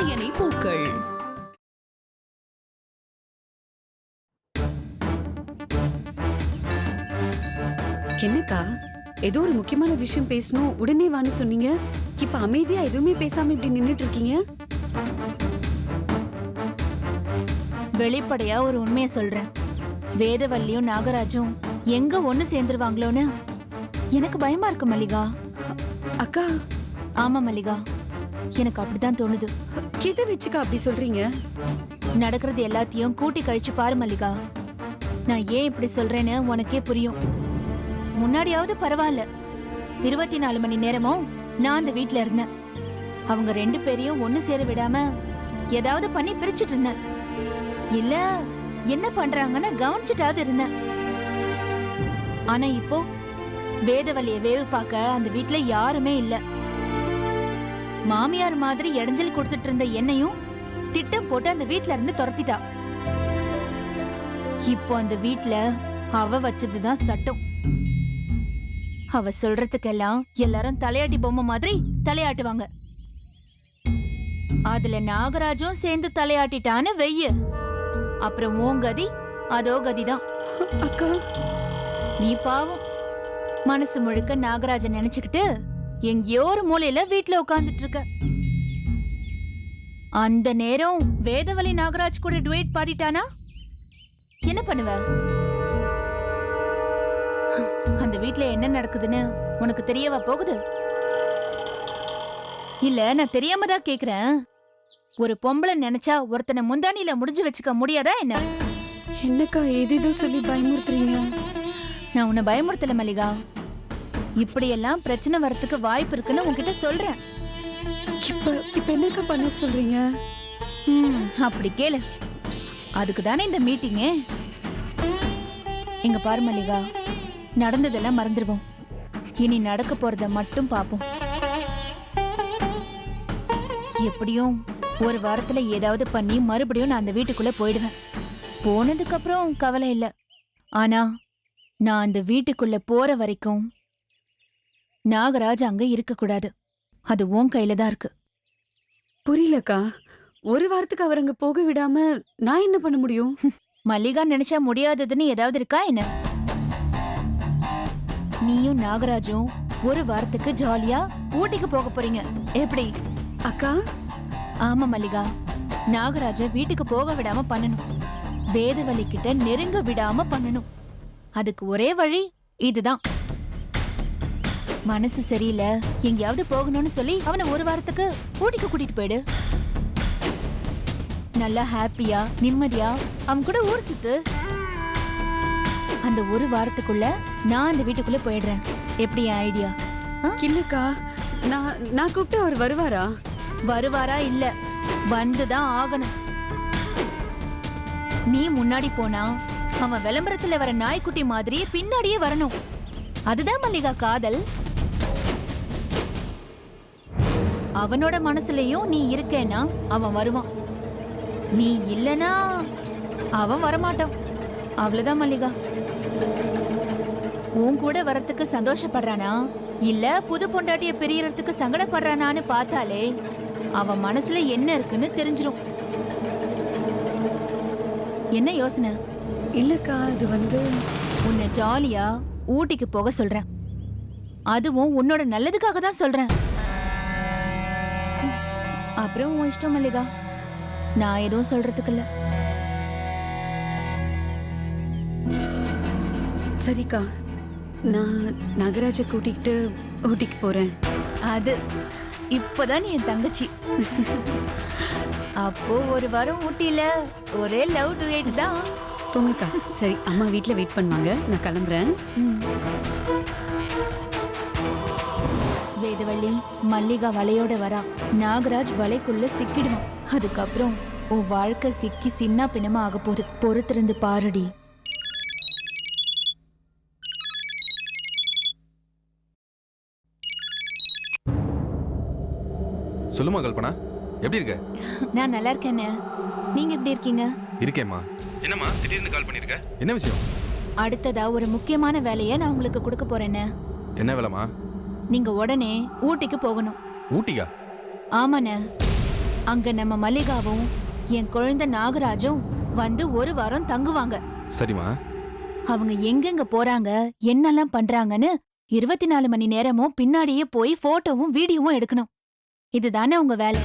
தலையணை பூக்கள். என்னக்கா, ஏதோ ஒரு முக்கியமான விஷயம் பேசணும் உடனே வான்னு சொன்னீங்க. இப்ப அமைதியா எதுவுமே பேசாம இப்படி நின்னுட்டு இருக்கீங்க. வெளிப்படையா ஒரு உண்மையை சொல்றேன். வேதவல்லியும் நாகராஜும் எங்க ஒண்ணு சேர்ந்துருவாங்களோன்னு எனக்கு பயமா இருக்கு மல்லிகா. அக்கா. ஆமா மல்லிகா, எனக்கு அப்படிதான் தோணுது. எதை வச்சுக்கா அப்படி சொல்றீங்க? நடக்கிறது எல்லாத்தையும் கூட்டி கழிச்சு பாரு மல்லிகா. நான் ஏன் இப்படி சொல்றேன்னு உனக்கே புரியும். முன்னாடியாவது பரவாயில்ல, 24 மணி நேரமும் நான் அந்த வீட்ல இருந்தேன். அவங்க 2 பேரையும் ஒண்ணு சேர விடாம ஏதாவது பண்ணி பிரிச்சுட்டு இருந்தேன். இல்ல என்ன பண்றாங்கன்னு கவனிச்சுட்டாவது இருந்தேன். ஆனா இப்போ வேதவல்லிய வேவு பார்க்க அந்த வீட்ல யாருமே இல்ல. மாமியார் மாதிரி இடைஞ்சல் கொடுத்துட்டு இருந்த என்னையும் திட்டம் போட்டு அந்த வீட்ல இருந்து துரத்திட்டா. இப்போ அந்த வீட்ல அவ வச்சதுதான் சட்டம். அவ சொல்றதுக்கெல்லாம் எல்லாரும் தலையாட்டி பொம்மை மாதிரி தலையாட்டுவாங்க. அதுல நாகராஜும் சேர்ந்து தலையாட்டிட்டான்னு வெய்ய, அப்புறம் உன் கதி அதோ கதிதான். அக்கா, நீ பாவம் மனசு முழுக்க நாகராஜன் நினைச்சுக்கிட்டு எங்கேயோ ஒரு மூலையில வீட்டுல உட்கார்ந்துட்டு இருக்க. அந்த நேரம் வேதவலி நாகராஜ் கூட டுவேட் பாடிட்டானா என்ன பண்ணுவ? அந்த வீட்ல என்ன நடக்குதுன்னு உனக்கு தெரியவா போகுது? இல்ல நான் தெரியாம தான் கேக்குறேன். ஒரு பொம்பளை நினைச்சா ஒருத்தனை முந்தானில முடிஞ்சு வச்சுக்க முடியாதா என்ன? என்னக்கா ஏதேதோ சொல்லி பயமுறுத்துறீங்க? நான் உன்னை பயமுறுத்தல மல்லிகா. இப்படியெல்லாம் பிரச்சனை வரத்துக்கு வாய்ப்பு இருக்குன்னு உன்கிட்ட சொல்றேன். இப்ப என்னக்கா பண்ண சொல்றீங்க? அப்படி கேளு. அதுக்கு தானே இந்த மீட்டிங்கே. இங்க பாரு மல்லிகா, நடந்ததெல்லாம் மறந்துடுவோம். இனி நடக்க போறத மட்டும் பாப்போம். எப்படியும் ஒரு வாரத்துல ஏதாவது பண்ணி மறுபடியும் நான் அந்த வீட்டுக்குள்ள போயிடுவேன். போனதுக்கு அப்புறம் கவலை இல்ல. ஆனா நான் அந்த வீட்டுக்குள்ள போற வரைக்கும் நாகராஜ் அங்க இருக்க கூடாது. அது உன் கையில தான் இருக்கு. புரியலக்கா. ஒரு வாரத்துக்கு அவர் அங்க போக விடாம நான் என்ன பண்ண முடியும்? மல்லிகா நினைச்சா முடியாததுன்னு ஏதாவது இருக்கா என்ன? நீயும் நாகராஜும் ஒரு வாரத்துக்கு ஜாலியா ஊட்டிக்கு போக போறீங்க. எப்படி? அக்கா. ஆமா மல்லிகா, நாகராஜ வீட்டுக்கு போக விடாம பண்ணணும். வேதவலி கிட்ட நெருங்க விடாம பண்ணணும். அதுக்கு ஒரே வழி இதுதான். மனசு சரியில்லை, எங்கேயாவது போகணும்னு சொல்லி அவனை ஒரு வாரத்துக்கு ஊட்டிக்கு கூட்டிட்டு போயிடு. நல்லா ஹாப்பியா நிம்மதியா அவன் கூட ஊர் சுத்து. அந்த ஒரு வாரத்துக்குள்ள நான் அந்த வீட்டுக்குள்ள போயிடுறேன். எப்படி ஐடியா? இல்லக்கா, நான் கூப்பிட்டு அவர் வருவாரா? வருவாரா இல்ல, வந்துதான் ஆகணும். நீ முன்னாடி போனா அவன் விளம்பரத்துல வர நாய்க்குட்டி மாதிரி பின்னாடியே வரணும். அதுதான் மல்லிகா காதல். அவனோட மனசுலயும் நீ இருக்கேன்னா அவன் வருவான். நீ இல்லனா அவன் வரமாட்டான். அவ்வளவுதான் மல்லிகா. உன் கூட வரத்துக்கு சந்தோஷப்படுறானா இல்ல புது பொண்டாட்டிய பிரியறதுக்கு சங்கடப்படுறானான்னு பார்த்தாலே அவன் மனசுல என்ன இருக்குன்னு தெரிஞ்சிரும். என்ன யோசனை? இல்லக்கா, அது உன்னை ஜாலியா ஊட்டிக்கு போக சொல்றேன். அதுவும் உன்னோட நல்லதுக்காக தான் சொல்றேன். அப்புறம் உன் இஷ்டம் மல்லிகா, நான் எதுவும் சொல்றதுக்கு இல்ல. சரிக்கா, நான் நாகராஜ கூட்டிக்கிட்டு ஊட்டிக்கு போறேன். அது இப்பதான் என் தங்கச்சி. அப்போ ஒரு வாரம் ஊட்டியில ஒரே லவ் டுவேட் தான். போங்கக்கா. சரி, அம்மா வீட்ல வெயிட் பண்ணுவாங்க, நான் கிளம்புறேன். வேதவள்ளி, மல்லிகா வலையோட வரா. நாகராஜ் வலைக்குள்ள சிக்கிடுவான். அதுக்கப்புறம் உன் வாழ்க்கை சிக்கி சின்ன பின்னமா ஆக போகுது. பொறுத்திருந்து பாருடி. சொல்லுமா கல்பனா, எப்படி இருக்க? நான் நல்லா இருக்கேன்னு. நீங்க எப்படி இருக்கீங்க? இருக்கேம்மா. என்னம்மா திடீர்னு கால் பண்ணிருக்க? என்ன விஷயம்? அடுத்ததா ஒரு முக்கியமான வேலையை நான் உங்களுக்கு கொடுக்க போறேன்னு. என்ன வேலைமா? நீங்க உடனே ஊட்டிக்கு போகணும். ஊட்டிக்கா? ஆமாண்ணே. அங்க நம்ம மல்லிகாவும் என் குழந்தை நாகராஜும் வந்து ஒரு வாரம் தங்குவாங்க. சரிம்மா. அவங்க எங்கெங்க போறாங்க என்னெல்லாம் பண்றாங்கன்னு 24 மணி நேரமும் பின்னாடியே போய் போட்டோவும் வீடியோவும் எடுக்கணும். இதுதானே உங்க வேலை.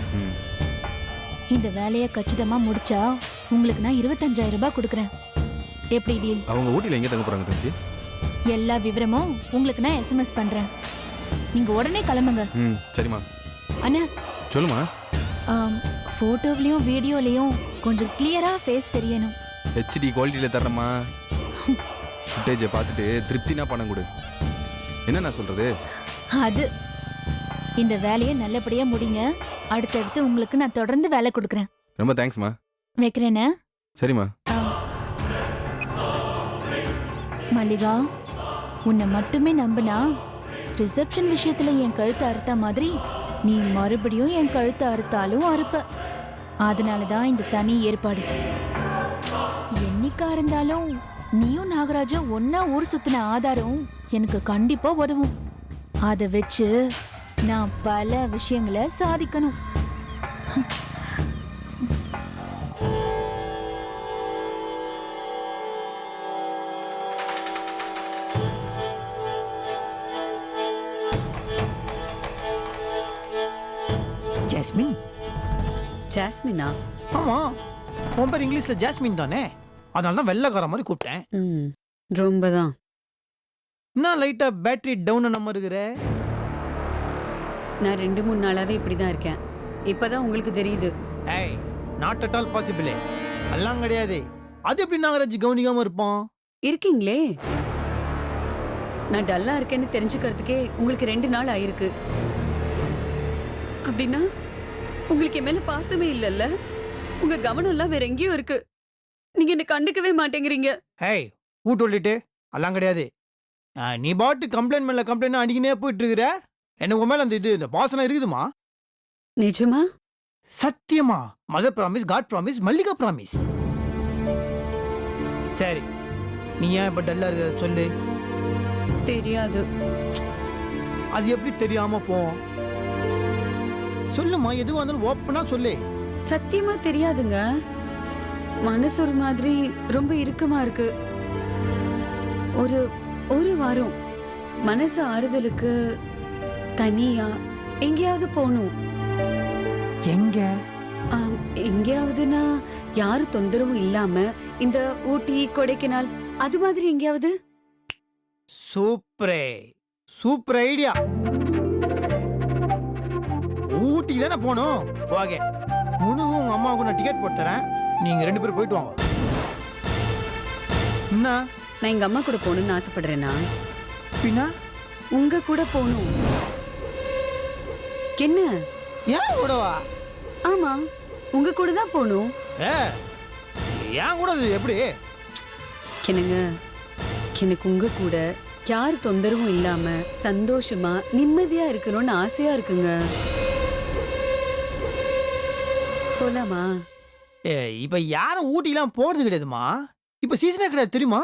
இந்த வேலையை கச்சிதமா முடிச்சா உங்களுக்கு நான் 25,000 ரூபாய் கொடுக்கறேன். எப்படி டீல்? அவங்க ஊட்டில எங்க தங்க போறாங்க தங்கச்சி? எல்லா விவரமும் உங்களுக்கு நான் எஸ்எம்எஸ் பண்றேன். நீங்க உடனே கிளம்புங்க. சரிம்மா. அண்ணா சொல்லுமா. போட்டோவிலையும் வீடியோலையும் கொஞ்சம் கிளியரா ஃபேஸ் தெரியணும். ஹெச்டி குவாலிட்டியில தரமா? ஃபுட்டேஜை பார்த்துட்டு திருப்தினா பணம் கொடு. என்ன நான் சொல்றது? அது இந்த வேலையை நல்லபடியா முடிங்க. அடுத்தடுத்து உங்களுக்கு நான் தொடர்ந்து வேலை கொடுக்கறேன். ரொம்ப தேங்க்ஸ்மா. வைக்கிறேனே. சரிம்மா. மல்லிகா, உன்னை மட்டுமே நம்பினா ரிசப்ஷன் விஷயத்துல என் கழுத்தை அறுத்த மாதிரி நீ மறுபடியும் என் கழுத்தை அறுத்தாலும் அறுப்ப. அதனாலதான் இந்த தனி ஏற்பாடு. என்னைக்கா இருந்தாலும் நீயும் நாகராஜும் ஒன்னா ஊர் சுத்தின ஆதாரம் எனக்கு கண்டிப்பா உதவும். அதை வச்சு நான் பல விஷயங்களை சாதிக்கணும். ஜாஸ்மின். ஜாஸ்மினா? ஆமா, உன் பேர் இங்கிலீஷ்ல ஜாஸ்மின் தானே? அதனால தான் வெள்ளைக்கார மாதிரி கூப்பிட்டேன். ரொம்ப தான். நான் லைட்டா பேட்டரி டவுன் நம்ம இருக்கிற. நான் 2-3 நாளாவே இப்படிதான் இருக்கேன். இப்பதான் உங்களுக்கு தெரியுது. ஏய், நாட் அட் ஆல் பாசிபிள். எல்லாம் கிடையாது. அது எப்படி நாகராஜ் கவனிக்காம இருப்பான்? இருக்கீங்களே. நான் டல்லா இருக்கேன்னு தெரிஞ்சுக்கிறதுக்கே உங்களுக்கு 2 நாள் ஆயிருக்கு. அப்படின்னா உங்களுக்கு என் மேல பாசமே இல்லல்ல? உங்க கவனம் எல்லாம் வேற எங்கேயோ இருக்கு. நீங்க என்ன கண்டுக்கவே மாட்டேங்கிறீங்க. ஏய், ஊட்டு சொல்லிட்டு எல்லாம் கிடையாது. நீ பாட்டு கம்ப்ளைண்ட் மேல கம்ப்ளைண்ட் அடிக்கினே போயிட்டு இருக்கிற. எனக்கு உன் மேல அந்த இந்த பாசனம் இருக்குதுமா? நிஜமா? சத்தியமா. Mother promise, God promise, Mallika promise. சரி, நீ ஏன் இப்ப டல்லா இருக்க சொல்லு. தெரியாது. அது எப்படி தெரியாம போவோம்? சொல்லுமா, எதுவா இருந்தாலும் ஓப்பனா சொல்லு. சத்தியமா தெரியாதுங்க. மனசு ஒரு மாதிரி ரொம்ப இறுக்கமா இருக்கு. ஒரு வாரம் மனசு ஆறுதலுக்கு தனியா எங்கேயாவது போகணும். எங்க? எங்கேயாவதுன்னா யாரும் தொந்தரவும் இல்லாம இந்த ஊட்டி கொடைக்கானல் அது மாதிரி எங்கேயாவது. சூப்பரே, சூப்பர் ஐடியா. ஊட்டி தானே போகணும். ஓகே, உனக்கும் உங்க அம்மாவுக்கும் நான் டிக்கெட் போட்டு தரேன். நீங்க 2 பேரும் போயிட்டு வாங்க. என்ன? நான் எங்க அம்மா கூட போகணும்னு ஆசைப்படுறேன்னா பின்னா உங்க கூட போகணும். என்ன? ஏன் கூடவா? ஆமா, உங்க கூட தான் போகணும். ஏன் கூட? எப்படி? என்னங்க, எனக்கு உங்க கூட யார் தொந்தரவும் இல்லாம சந்தோஷமா நிம்மதியா இருக்கணும்னு ஆசையா இருக்குங்க. போலாமா? இப்ப யாரும் ஊட்டிலாம் போறது கிடையாதுமா. இப்ப சீசனே கிடையாது தெரியுமா?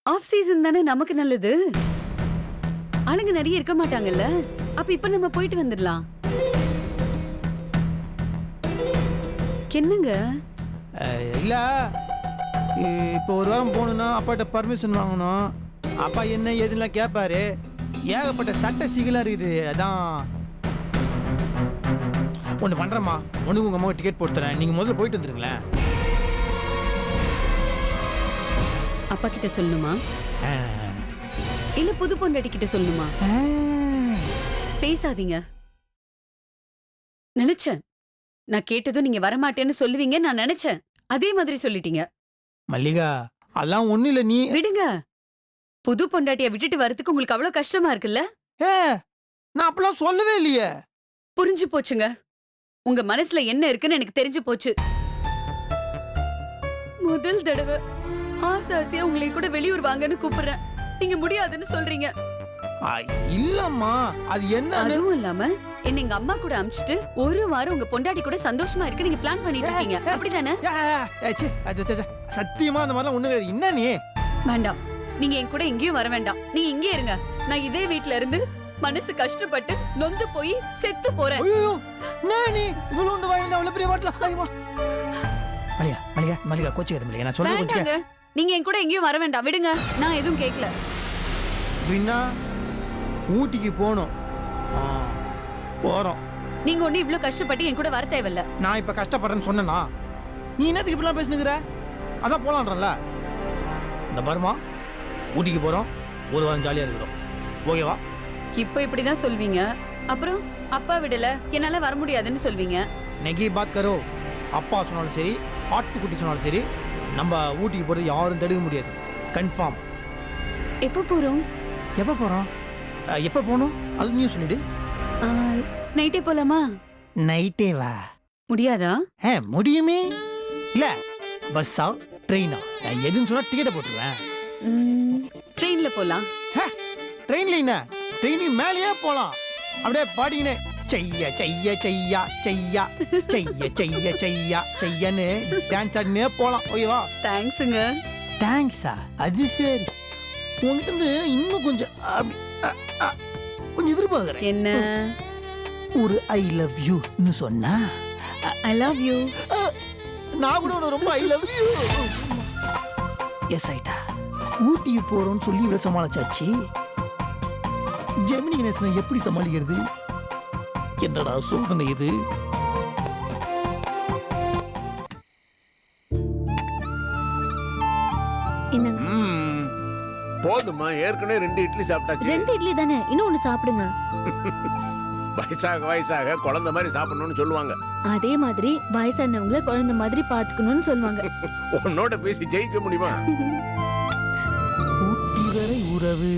ஆஃப் சீசன் தானே நமக்கு நல்லது. ஆளுங்க நிறைய இருக்க மாட்டாங்கல்ல. அப்ப இப்ப நம்ம போயிட்டு வந்துடலாம். என்னங்க? இல்ல, இப்போ ஒரு வாரம் போகணும்னா அப்பாட்ட பர்மிஷன் வாங்கணும். அப்பா என்ன ஏதுலாம் கேட்பாரு. ஏகப்பட்ட சட்ட சிக்கலா இருக்குது. அதான் ஒன்று பண்றேம்மா, உனக்கு உங்க அம்மாவை டிக்கெட் போட்டு தரேன். நீங்க முதல்ல போயிட்டு வந்துருங்களேன். அப்பா கிட்ட சொல்லணுமா இல்ல புது பொண்டாட்டி கிட்ட சொல்லணுமா? பேசாதீங்க. நினைச்சேன், நான் கேட்டதும் நீங்க வரமாட்டேன்னு சொல்லுவீங்க நான் நினைச்சேன். அதே மாதிரி சொல்லிட்டீங்க. மல்லிகா, அதெல்லாம் ஒண்ணு இல்ல. நீ விடுங்க. புது பொண்டாட்டிய விட்டுட்டு வரதுக்கு உங்களுக்கு அவ்வளவு கஷ்டமா இருக்குல்ல? நான் அப்பெல்லாம் சொல்லவே இல்லையே. புரிஞ்சு போச்சுங்க. உங்க மனசுல என்ன இருக்குன்னு எனக்கு தெரிஞ்சு போச்சு. முதல் தடவை ஆசாசியா உங்களை கூட வெளியூர் வாங்கன்னு கூப்பிடுறேன். நீங்க முடியாதுன்னு சொல்றீங்க. இல்லம்மா, அது என்ன? அதுவும் இல்லாம என்ன எங்க அம்மா கூட அமிச்சிட்டு ஒரு வாரம் உங்க பொண்டாட்டி கூட சந்தோஷமா இருக்கு நீங்க பிளான் பண்ணிட்டு இருக்கீங்க. அப்படிதானே? சத்தியமா அந்த மாதிரிலாம் ஒண்ணு கிடையாது. என்ன நீ? வேண்டாம், நீங்க என் கூட எங்கேயும் வர வேண்டாம். நீங்க இங்கே இருங்க. நான் இதே வீட்ல இருந்து மனசு கஷ்டப்பட்டு நொந்து போய் செத்து போறேன். நீ இவ்வளவு உண்டு வாங்கி அவ்வளவு பெரிய பாட்டில் மல்லிகா மல்லிகா மல்லிகா கோச்சிக்காத மல்லிகா நான் சொல்றது வேண்டாங்க. கொஞ்சம் நீங்க என் கூட எங்கேயும் வர வேண்டாம், விடுங்க. நான் எதுவும் கேட்கல. பின்னா ஊட்டிக்கு போகணும் போறோம். நீங்க ஒண்ணு இவ்ளோ கஷ்டப்பட்டு என் கூட வர தேவையில்ல. நான் இப்ப கஷ்டப்படுறேன்னு சொன்னேனா? நீ என்னத்துக்கு இப்படிலாம் பேசுனுங்கிற? அதான் போலான்றல. இந்த பாருமா, ஊட்டிக்கு போறோம், ஒரு வாரம் ஜாலியா இருக்கிறோம், ஓகேவா? இப்போ இப்படிதான் சொல்வீங்க, அப்புறம் அப்பா விடல என்னால வர முடியாதுன்னு சொல்வீங்க. நெகி பாத் கரோ. அப்பா சொன்னாலும் சரி, ஆட்டுக்குட்டி சொன்னாலும் சரி, நம்ம ஊட்டிக்கு போறது யாரும் தடுக்க முடியாது. கன்ஃபார்ம். எப்போ போறோம்? எப்போ போறோம்? எப்போ போகணும் அது நீயும் சொல்லிடு. நைட்டே போலாமா? நைட்டே வா. முடியாதா? முடியுமே. இல்ல பஸ்ஸா ட்ரெயினா எதுன்னு சொன்னா டிக்கெட்டை போட்டுருவேன். ட்ரெயின்ல போலாம். ட்ரெயின்ல என்ன, ட்ரெயினுக்கு மேலேயே போலாம். அப்படியே பாடிக்கினே செய்ய செய்ய செய்யா செய்யா செய்ய செய்ய செய்யா செய்யன்னு டான்ஸ் ஆடினே போலாம், ஓகேவா? தேங்க்ஸுங்க. தேங்க்ஸா? அது சரி. உங்ககிட்ட இருந்து இன்னும் கொஞ்சம் அப்படி கொஞ்சம் எதிர்பார்க்குறேன். என்ன? ஒரு ஐ லவ் யூன்னு சொன்னா ஐ லவ் யூ. நான் கூட உன்னை ரொம்ப ஐ லவ் யூ. எஸ் ஆயிட்டா. ஊட்டிக்கு போறோம்னு சொல்லி இவ்வளவு சமாளிச்சாச்சு. ஜெமினி கணேசனை எப்படி சமாளிக்கிறது? என்னடா சோதனை இது? போதுமா, ஏற்கனவே 2 இட்லி சாப்பிட்டாச்சு. 2 இட்லி தானே, இன்னும் ஒண்ணு சாப்பிடுங்க. வயசாக குழந்தை மாதிரி சாப்பிடணும்னு சொல்லுவாங்க. அதே மாதிரி வயசானவங்கள குழந்தை மாதிரி பாத்துக்கணும்னு சொல்லுவாங்க. உன்னோட பேசி ஜெயிக்க முடியுமா? ஊட்டி வரை உறவு.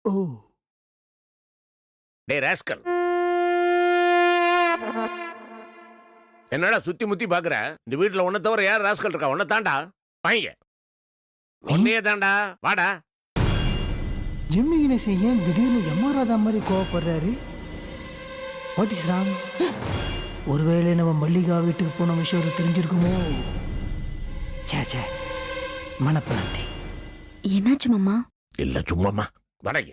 ஓ டே ராஸ்கல், என்னடா சுத்தி முத்தி பாக்குற? இந்த வீட்டுல உன்னை தவிர யார் ராஸ்கல் இருக்கா? உன்னை தாண்டா வாங்க, உன்னையே தாண்டா, வாடா. ஜெமினி கணேசன் ஏன் திடீர்னு எம்ஆராதா மாதிரி கோவப்படுறாரு? What is wrong? ஒருவேளை நம்ம மல்லிகா வீட்டுக்கு போன விஷயம் தெரிஞ்சிருக்குமோ? சே மனப்பிராந்தி. என்னாச்சு மாமா? இல்ல சும்மாமா, வடங்க.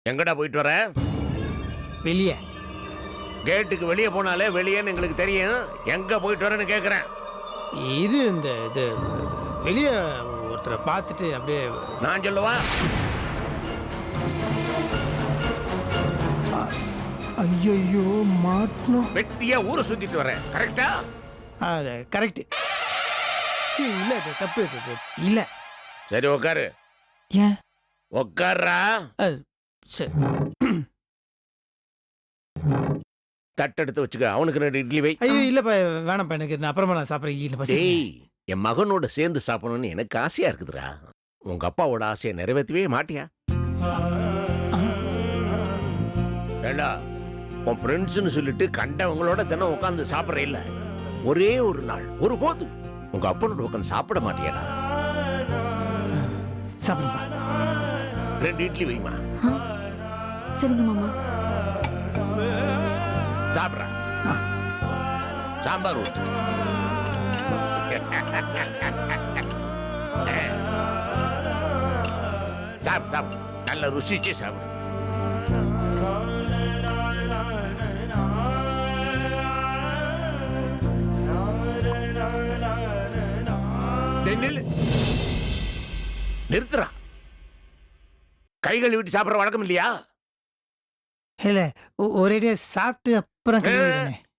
எங்கடா போயிட்டு வர? வெளியே. கேட்டுக்கு வெளியே போனாலே வெளியேன்னு எங்களுக்கு தெரியும். எங்க போயிட்டு வரேன்னு கேக்குறேன். இது வெளியே ஒருத்தரை பார்த்துட்டு அப்படியே. நான் சொல்லவா? ஐயோ மாட்டணும். வெட்டியா ஊரை சுத்திட்டு வரேன், கரெக்டா? கரெக்ட். இல்ல தப்பு இல்ல. சரி உக்காரு. ஏன் உக்காரா? சரி. தட்டெடுத்து வச்சுக்க, அவனுக்கு 2 இட்லி வை. ஐயோ இல்லப்பா, வேணாம்ப்பா, எனக்கு நான் அப்புறமா நான் சாப்பிட்றேன். டேய், என் மகனோட சேர்ந்து சாப்பிடணும்னு எனக்கு ஆசையா இருக்குதுடா. உங்க அப்பாவோட ஆசையை நிறைவேற்றவே மாட்டியா? ஏண்டா, உன் ஃப்ரெண்ட்ஸ்னு சொல்லிட்டு கண்டவங்களோட தினம் உட்காந்து சாப்பிட்ற இல்ல, ஒரே ஒரு நாள் ஒரு போது உங்க அப்பனோட உட்காந்து சாப்பிட மாட்டியாடா? சாப்பிடுப்பா. 2 இட்லி வைமா. சரிங்க மாமா. சாப்பிட்ற சாம்பார் ஊத்து. சாப்பிடு, நல்ல ருசிச்சு சாப்பிடு. நிறுத்துறா. கைகள் விட்டு சாப்பிட்ற வழக்கம் இல்லையா? இல்ல, ஒரேடியா சாப்பிட்டு அப்புறம்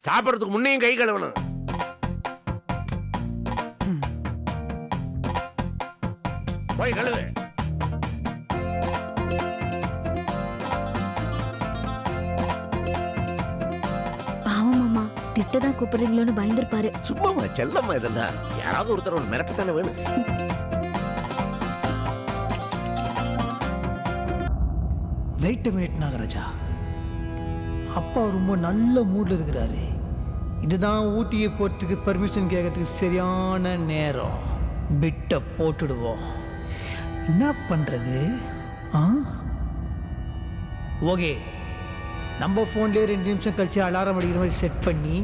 சாப்பிட்றதுக்கு முன்னையும் கை கழுவணும். போய் கழுவு. பாவம் மாமா, திட்டதான் கூப்பிடுறீங்களோன்னு பயந்துருப்பாரு. சும்மாமா செல்லம்மா, இதெல்லாம் யாராவது ஒருத்தர் மிரட்டத்தானே வேணும். வெயிட் மினிட் நாகராஜா, அப்பா ரொம்ப நல்ல மூட்ல இருக்கிறாரு. இதுதான் ஊட்டியை போறதுக்கு பர்மிஷன் கேட்கறதுக்கு சரியான நேரம். பிட்ட போட்டுடுவோம். என்ன பண்றது? ஓகே, நம்ம ஃபோன்லேயே 2 நிமிஷம் கழிச்சு அலாரம் அடிக்கிற மாதிரி செட் பண்ணி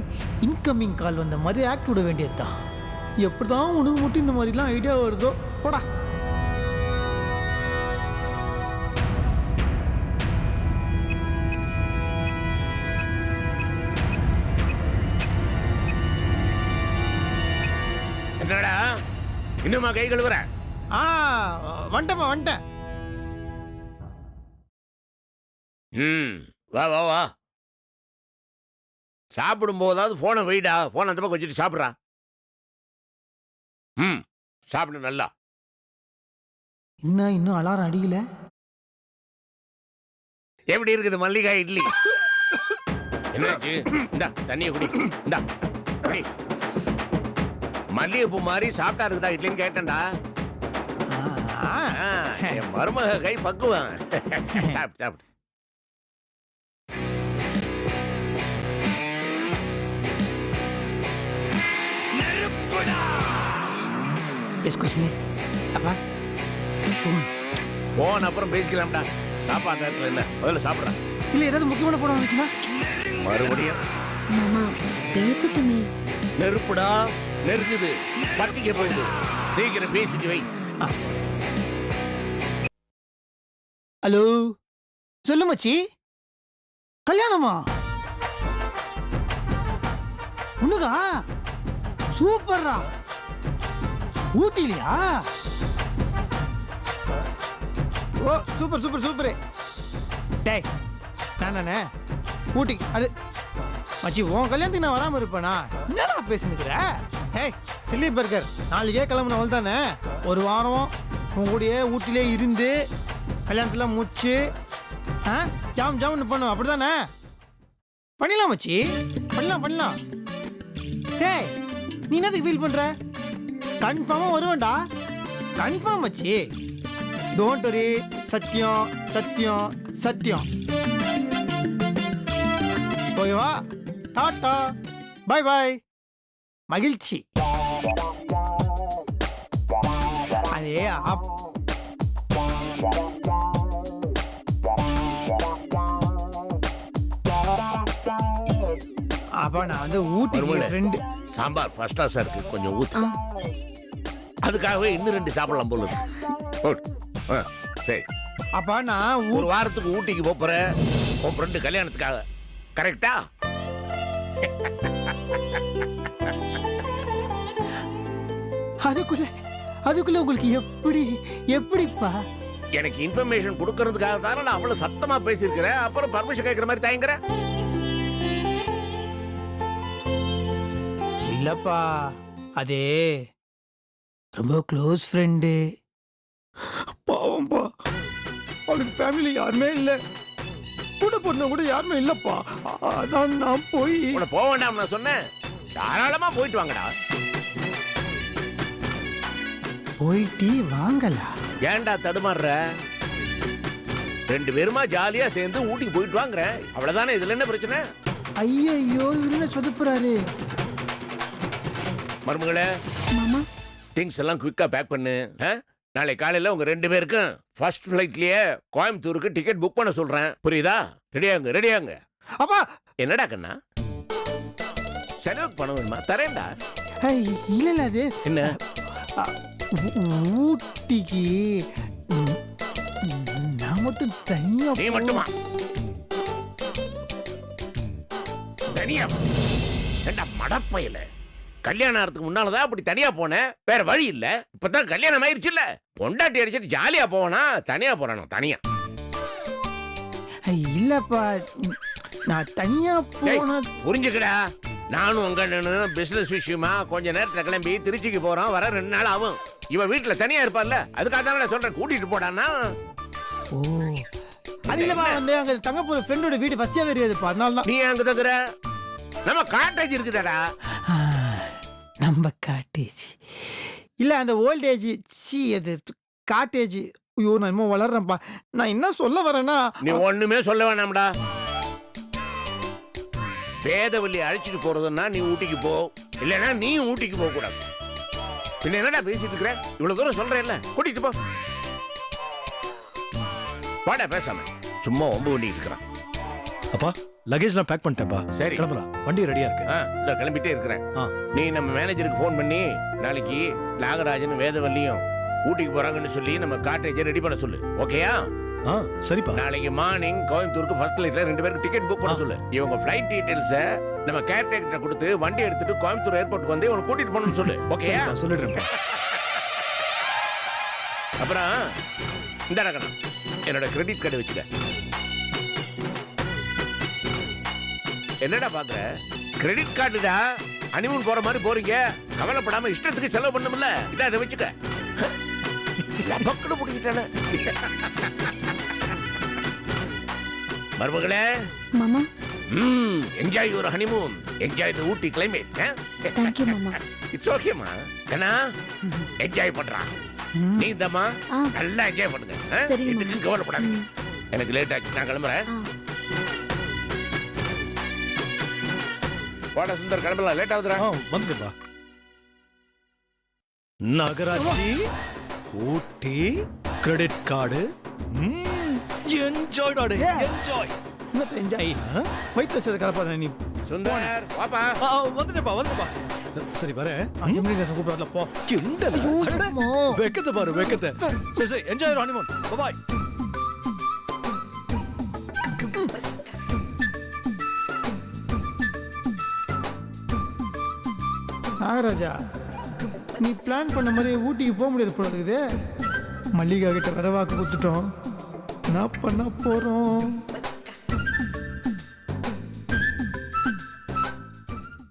இன்கமிங் கால் வந்த மாதிரி ஆக்ட் விட வேண்டியது தான். எப்படி தான் உனக்கு மட்டும் இந்த மாதிரிலாம் ஐடியா வருதோ போடா. இன்னுமா கை கழுவுற? ஆ வந்துட்டேன்ப்பா வந்துட்டேன். வா வா வா. சாப்பிடும் போதாவது போனை வைடா. போனை அந்த பக்கம் வச்சுட்டு சாப்பிட்றா. சாப்பிடு நல்லா. இன்னும் அலாரம் அடிக்கல. எப்படி இருக்குது மல்லிகாய் இட்லி? என்னாச்சு? இந்தா தண்ணியை குடி. இந்தா குடி. மல்லிகைப்பூ மாதிரி சாப்பிட்டா இருக்குதா இட்லின்னு கேட்டேன்டா. என் மருமக கை பக்குவம். சாப்பிட்டு சாப்பிட்டு. Excuse me. அப்பா ஃபோன். போன் அப்புறம் பேசிக்கலாம்டா. சாப்பாடு நேரத்தில் என்ன முதல்ல சாப்பிட்றேன். இல்லை ஏதாவது முக்கியமான ஃபோன் வந்துச்சுன்னா மறுபடியும் மாமா பேசட்டுமே. நெருப்புடா நெருங்குது. பத்திக்க போகுது. சீக்கிரம் பேசிட்டு வை. ஹலோ சொல்லு மச்சி. கல்யாணமா? உனக்கா? சூப்பர்ரா. ஊட்டிலையா? ஓ சூப்பர் சூப்பர் சூப்பர். டேய் நான் தானே ஊட்டி. அது மச்சி உன் கல்யாணத்துக்கு நான் வராமல் இருப்பேனா? என்னடா பேசினுக்கிற? ஹேய் சில்லி பர்கர், நாளைக்கே கிளம்புனவள் தானே. ஒரு வாரம் உன் கூடயே ஊட்டிலே இருந்து கல்யாணத்தில் முடிச்சு ஜாம் ஜாம்னு பண்ணும். அப்படி தானே? பண்ணிடலாம் மச்சி, பண்ணலாம் பண்ணலாம். டேய் நீ என்னதுக்கு ஃபீல் பண்ணுற? கன்ஃபார்மாக வருவேன்டா. கன்ஃபார்ம் மச்சி. Don't worry. சத்தியம் சத்தியம் சத்தியம். ஓகேவா? டாட்டா பாய் பாய். மகிழ்ச்சி. அதே அப்பா நான் வந்து ஊட்டி ஃப்ரெண்டு. சாம்பார் ஃபர்ஸ்ட் கிளாஸா இருக்கு. கொஞ்சம் ஊத்து. அதுக்காகவே இன்னும் 2 சாப்பிடலாம் போல இருக்கு. சரி அப்பா நான் ஒரு வாரத்துக்கு ஊட்டிக்கு போறேன் உன் ஃப்ரெண்டு கல்யாணத்துக்காக. கரெக்டா? அதுக்குள்ள உங்களுக்கு எப்படிப்பா? எனக்கு இன்ஃபர்மேஷன் கொடுக்கறதுக்காக தானே நான் அவ்வளவு சத்தமா பேசியிருக்கிறேன். அப்புறம் பர்மிஷன் கேட்கிற மாதிரி தயங்குற? இல்லப்பா அதே ரொம்ப க்ளோஸ் ஃப்ரெண்டு. பாவம்பா அவனுக்கு ஃபேமிலி யாருமே இல்லை. கூட பொண்ணு கூட யாருமே இல்லப்பா. அதான் நான் போய் போக வேண்டாம் நான் சொன்னேன். தாராளமா போயிட்டு வாங்கடா. போயிட்டு வாங்கலா? ஏன்டா தடுமாறுற? 2 பேருமா ஜாலியா சேர்ந்து ஊட்டிக்கு போயிட்டு வாங்குறேன். அவ்வளவுதானே. இதுல என்ன பிரச்சனை? ஐயோ என்ன சொதப்புறாரு. மருமகளே மாமா திங்ஸ் எல்லாம் குவிக்கா பேக் பண்ணு. நாளை காலையில உங்க 2 பேருக்கும் ஃபர்ஸ்ட் ஃபிளைட்லயே கோயம்புத்தூருக்கு டிக்கெட் புக் பண்ண சொல்றேன். புரியுதா? ரெடியாங்க ரெடியாங்க. அப்பா என்னடா கண்ணா செலவுக்கு பணம் வேணுமா? தரேன்டா. இல்ல அது என்ன ஊட்டிக்கு நான் மட்டும் தனியா. நீ மட்டுமா? தனியா? ஏண்டா மடப்பையில கல்யாணம் ஆகிறதுக்கு முன்னாலதான் அப்படி தனியா போனேன். வேற வழி இல்ல. இப்பதான் கல்யாணம் ஆயிருச்சு இல்ல. பொண்டாட்டி அடிச்சிட்டு ஜாலியா போவனா தனியா போறானோ? தனியா இல்லப்பா நான் தனியா போன. புரிஞ்சுக்கடா. நானும் உங்க பிசினஸ் விஷயமா கொஞ்ச நேரத்துல கிளம்பி திருச்சிக்கு போறோம். வர 2 நாள் ஆகும். இவ வீட்டுல தனியா இருப்பார்ல. அதுக்காக தானே சொல்றேன் கூட்டிட்டு போடான்னா. ஓ அது இல்லப்பா வந்து அங்க தங்க போற ஃப்ரெண்டோட வீடு பஸ்ஸா வேறியதுப்பா. அதனால தான். நீ அங்க தங்குற? நம்ம காட்டேஜ் இருக்குதாடா. நம்ம காட்டேஜ் இல்ல அந்த ஓல்டேஜ். சி அது காட்டேஜ். ஐயோ நான் இன்னும் வளர்றேன்ப்பா. நான் என்ன சொல்ல வரேன்னா நீ ஒண்ணுமே சொல்ல வேணாம்டா. வேதவல்லி அழைச்சிட்டு போறதுன்னா நீ ஊட்டிக்கு போ. இல்லைன்னா நீ ஊட்டிக்கு போக கூடாது. பின்ன என்னடா பேசிட்டு இருக்கிற? இவ்வளவு தூரம் சொல்றேன்ல, கூட்டிட்டு போ. வாடா பேசாம. சும்மா ஒம்பு வண்டி இருக்கிறான். அப்பா லக்கேஜ்லாம் பேக் பண்ணிட்டேன்ப்பா. சரி கிளம்பலாம். வண்டி ரெடியா இருக்கு. இந்த கிளம்பிட்டே இருக்கிறேன். நீ நம்ம மேனேஜருக்கு ஃபோன் பண்ணி நாளைக்கு நாகராஜனும் வேதவல்லியும் ஊட்டிக்கு போறாங்கன்னு சொல்லி நம்ம காட்டேஜை ரெடி பண்ண சொல்லு. ஓகேயா? சரிப்பா. நாளைக்கு மார்னிங் கோயம்புத்தூருக்கு ஃபர்ஸ்ட் ஃபிளைட்ல 2 பேருக்கு டிக்கெட் புக் பண்ண சொல்லு. இவங்க ஃபிளைட் டீடைல்ஸ நம்ம கேர்டேக்கர்ட்ட கொடுத்து வண்டி எடுத்துட்டு கோயம்புத்தூர் ஏர்போர்ட்டுக்கு வந்து இவங்க கூட்டிட்டு போகணும்னு சொல்லு. ஓகேயா? சொல்லிடுறேன். அப்புறம் இந்த ரகணம் என்னோட கிரெடிட் கார்டு வச்சுக்க. என்னடா பாக்குற? கிரெடிட் கார்டுடா. ஹனிமூன் போற மாதிரி போறீங்க, கவலைப்படாம இஷ்டத்துக்கு செலவு பண்ணும்ல. இதை அதை வச்சுக்க. லபக்குன்னு பிடிக்கிட்டானே. மருமகளே, மாமா enjoy your honeymoon, enjoy the Ooty climate. Thank you மாமா. இட்ஸ் ஓகேமா. கண்ணா என்ஜாய் பண்றான். நீ இந்தம்மா ஆ. நல்லா என்ஜாய் பண்ணுங்க. சரிங்க, இதுக்கு கவலைப்படாதீங்க. எனக்கு லேட் ஆச்சு, நான் கிளம்புறேன். வாடா சுந்தர், கிளம்பலாம். லேட் ஆகுதுடா. வந்துட்டேப்பா. நகராட்சி ஊட்டி கிரெடிட் கார்டு என்ஜாய் டாடு என்ஜாய். இன்னத்தை என்ஜாய் வயிற்று வச்சதை கலப்பாத நீ. சுந்தர் வாப்பா. வந்துட்டேப்பா. சரி வரேன். 5 மணி நேரம் கூப்பிடல போ. வெக்கத்தை பாரு வெக்கத்தை. சரி என்ஜாய் ஹனிமூன். பாய். நாகராஜா, நீ பிளான் பண்ண மாதிரி ஊட்டிக்கு போக முடியாது போல இருக்குது. மல்லிகா கிட்ட வர வாக்கு கொடுத்துட்டோம். என்ன பண்ண போறோம்?